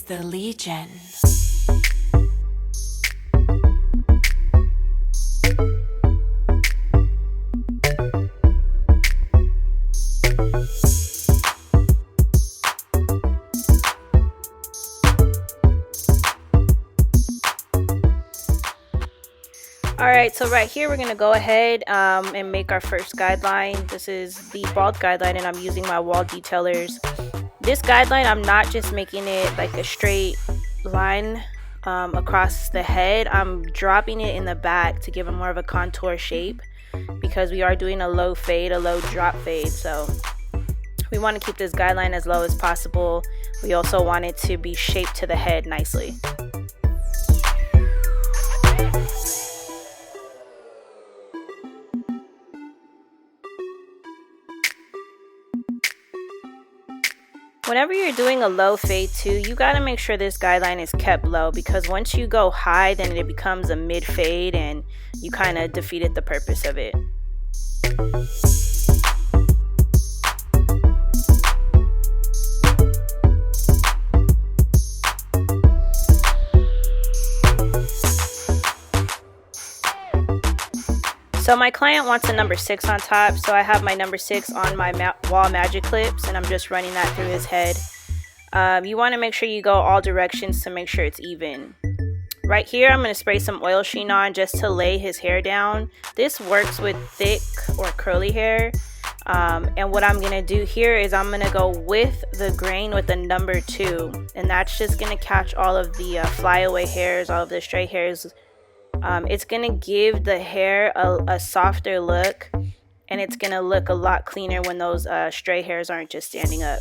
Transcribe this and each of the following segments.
the Legion. Alright, so right here we're going to go ahead and make our first guideline. This is the bald guideline and I'm using my Wahl Detailers. This guideline, I'm not just making it like a straight line across the head. I'm dropping it in the back to give it more of a contour shape because we are doing a low fade, a low drop fade. So we want to keep this guideline as low as possible. We also want it to be shaped to the head nicely. Whenever you're doing a low fade too, you got to make sure this guideline is kept low because once you go high, then it becomes a mid fade and you kind of defeated the purpose of it. So my client wants a number 6 on top, so I have my number 6 on my Wahl Magic Clips and I'm just running that through his head. You want to make sure you go all directions to make sure it's even. Right here I'm going to spray some oil sheen on just to lay his hair down. This works with thick or curly hair. And what I'm going to do here is I'm going to go with the grain with the number 2. And that's just going to catch all of the flyaway hairs, all of the stray hairs. It's going to give the hair a softer look and it's going to look a lot cleaner when those stray hairs aren't just standing up.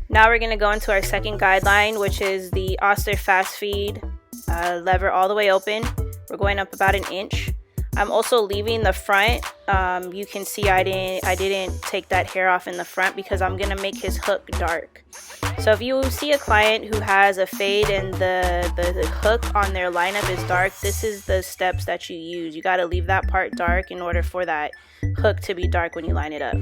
Now we're going to go into our second guideline, which is the Oster fast feed lever all the way open. We're going up about 1 inch. I'm also leaving the front. You can see I didn't take that hair off in the front because I'm gonna make his hook dark. So if you see a client who has a fade and the hook on their lineup is dark, this is the steps that you use. You gotta leave that part dark in order for that hook to be dark when you line it up.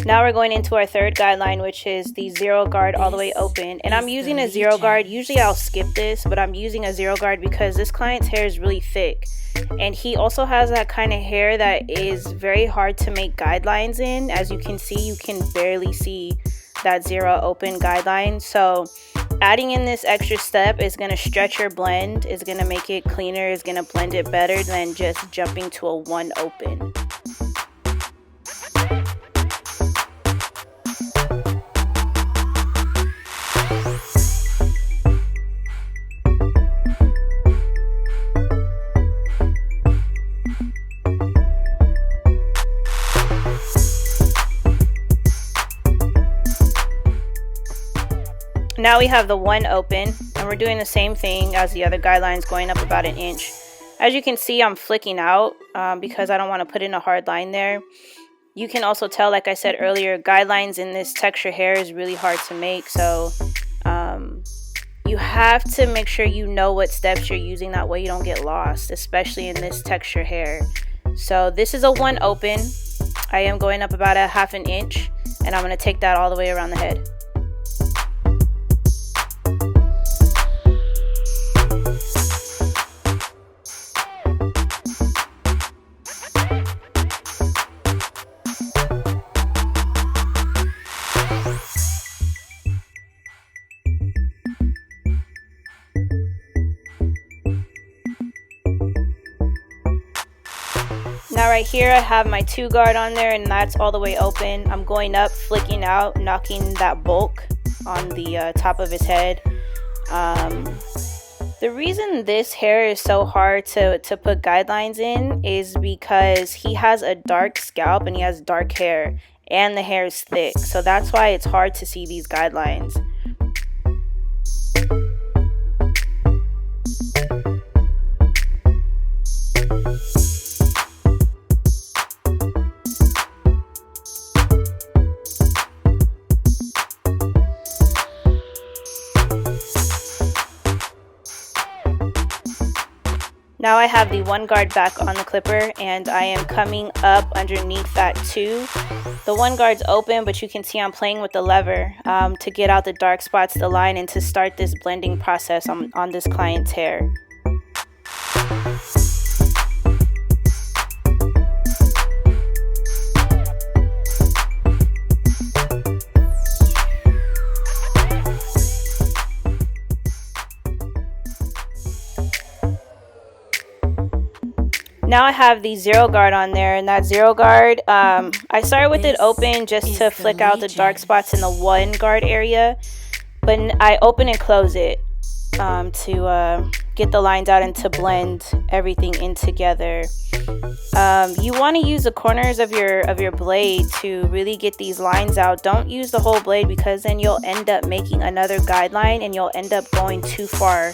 Now we're going into our third guideline, which is the 0 guard all the way open. And I'm using a 0 guard. Usually I'll skip this, but I'm using a 0 guard because this client's hair is really thick. And he also has that kind of hair that is very hard to make guidelines in. As you can see, you can barely see that 0 open guideline. So adding in this extra step is going to stretch your blend, is going to make it cleaner, is going to blend it better than just jumping to a 1 open. Now we have the 1 open and we're doing the same thing as the other guidelines, going up about 1 inch. As you can see, I'm flicking out because I don't want to put in a hard line there. You can also tell, like I said earlier, guidelines in this texture hair is really hard to make. So you have to make sure you know what steps you're using. That way you don't get lost, especially in this texture hair. So this is a 1 open. I am going up about 1/2 inch and I'm going to take that all the way around the head. Now right here I have my 2 guard on there and that's all the way open. I'm going up, flicking out, knocking that bulk on the top of his head. The reason this hair is so hard to put guidelines in is because he has a dark scalp and he has dark hair and the hair is thick. So that's why it's hard to see these guidelines. Now I have the one guard back on the clipper and I am coming up underneath that two. The one guard's open, but you can see I'm playing with the lever to get out the dark spots, the line, and to start this blending process on this client's hair. Now I have the zero guard on there, and that zero guard, I started with it open just to flick out the dark spots in the one guard area, but I open and close it to get the lines out and to blend everything in together. You want to use the corners of your blade to really get these lines out. Don't use the whole blade, because then you'll end up making another guideline and you'll end up going too far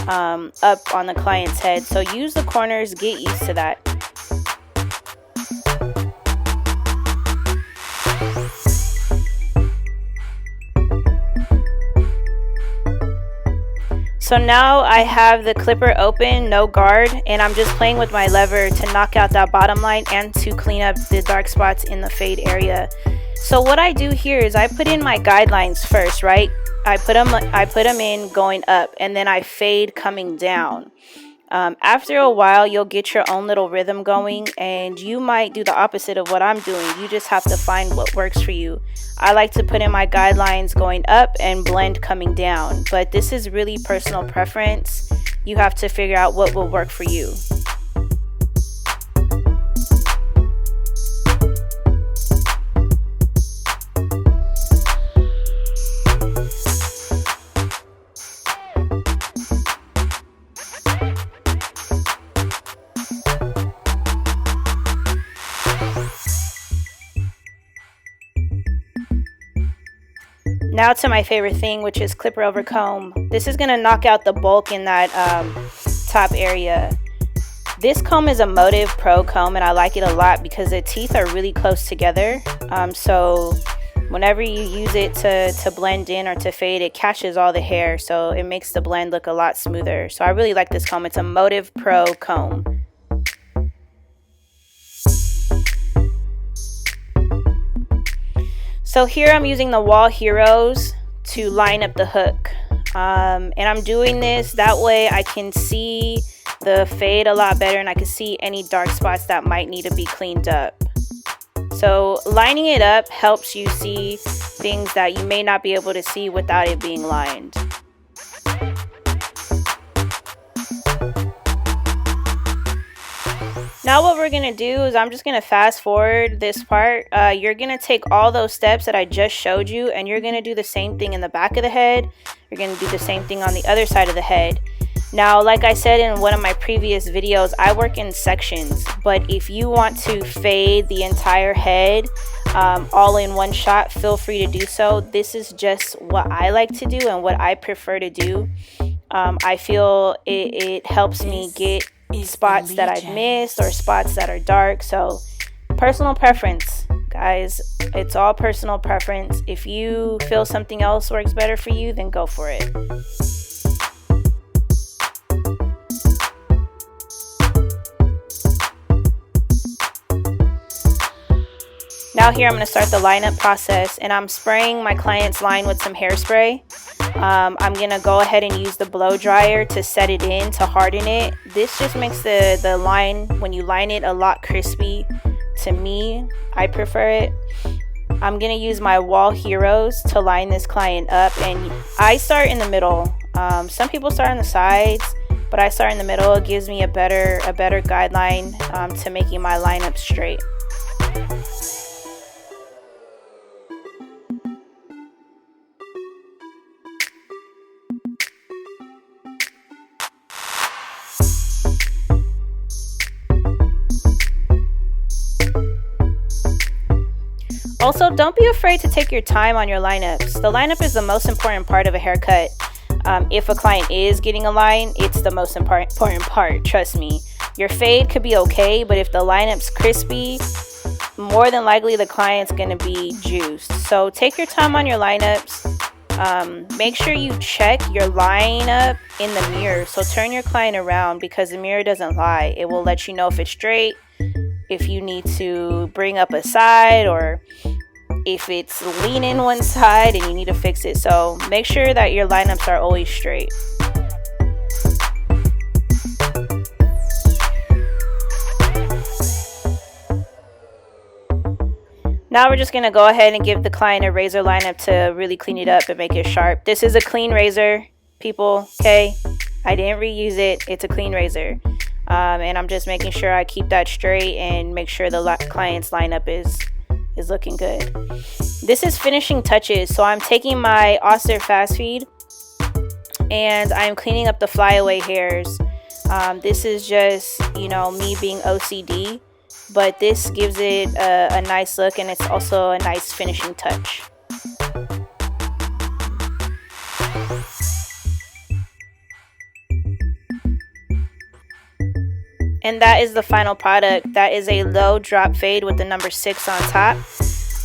up on the client's head. So use the corners, get used to that. So now I have the clipper open, no guard, and I'm just playing with my lever to knock out that bottom line and to clean up the dark spots in the fade area. So what I do here is I put in my guidelines first, right? I put them in going up, and then I fade coming down. After a while, you'll get your own little rhythm going, and you might do the opposite of what I'm doing. You just have to find what works for you. I like to put in my guidelines going up and blend coming down, but this is really personal preference. You have to figure out what will work for you. Now to my favorite thing, which is clipper over comb. This is going to knock out the bulk in that top area. This comb is a Motiv Pro Comb, and I like it a lot because the teeth are really close together. So whenever you use it to blend in or to fade, it catches all the hair, so it makes the blend look a lot smoother. So I really like this comb. It's a Motiv Pro Comb. So here I'm using the Wahl Heroes to line up the hook. And I'm doing this that way I can see the fade a lot better, and I can see any dark spots that might need to be cleaned up. So lining it up helps you see things that you may not be able to see without it being lined. Now what we're going to do is I'm just going to fast forward this part. You're going to take all those steps that I just showed you, and you're going to do the same thing in the back of the head. You're going to do the same thing on the other side of the head. Now, like I said in one of my previous videos, I work in sections, but if you want to fade the entire head all in one shot, feel free to do so. This is just what I like to do and what I prefer to do. I feel it helps me get spots that I've missed or spots that are dark. So personal preference, guys. It's all personal preference. If you feel something else works better for you, then go for it. Now here I'm going to start the lineup process, and I'm spraying my client's line with some hairspray. I'm going to go ahead and use the blow dryer to set it in, to harden it. This just makes the line, when you line it, a lot crispy. To me, I prefer it. I'm going to use my Wahl Heroes to line this client up, and I start in the middle. Some people start on the sides, but I start in the middle. It gives me a better guideline to making my lineup straight. Also, don't be afraid to take your time on your lineups. The lineup is the most important part of a haircut. If a client is getting a line, it's the most important part, trust me. Your fade could be okay, but if the lineup's crispy, more than likely the client's going to be juiced. So take your time on your lineups. Make sure you check your lineup in the mirror. So turn your client around, because the mirror doesn't lie. It will let you know if it's straight, if you need to bring up a side, or if it's leaning one side and you need to fix it. So make sure that your lineups are always straight. Now we're just going to go ahead and give the client a razor lineup to really clean it up and make it sharp. This is a clean razor, people, okay? I didn't reuse it. It's a clean razor. And I'm just making sure I keep that straight and make sure the client's lineup is looking good. This is finishing touches. So I'm taking my Oster fast feed and I'm cleaning up the flyaway hairs. This is just, you know, me being OCD. But this gives it a nice look, and it's also a nice finishing touch. And that is the final product. That is a low drop fade with the number 6 on top.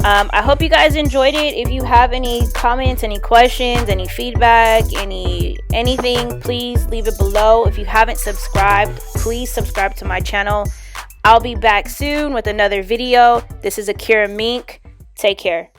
I hope you guys enjoyed it. If you have any comments, any questions, any feedback, anything, please leave it below. If you haven't subscribed, please subscribe to my channel. I'll be back soon with another video. This is Akira Mink. Take care.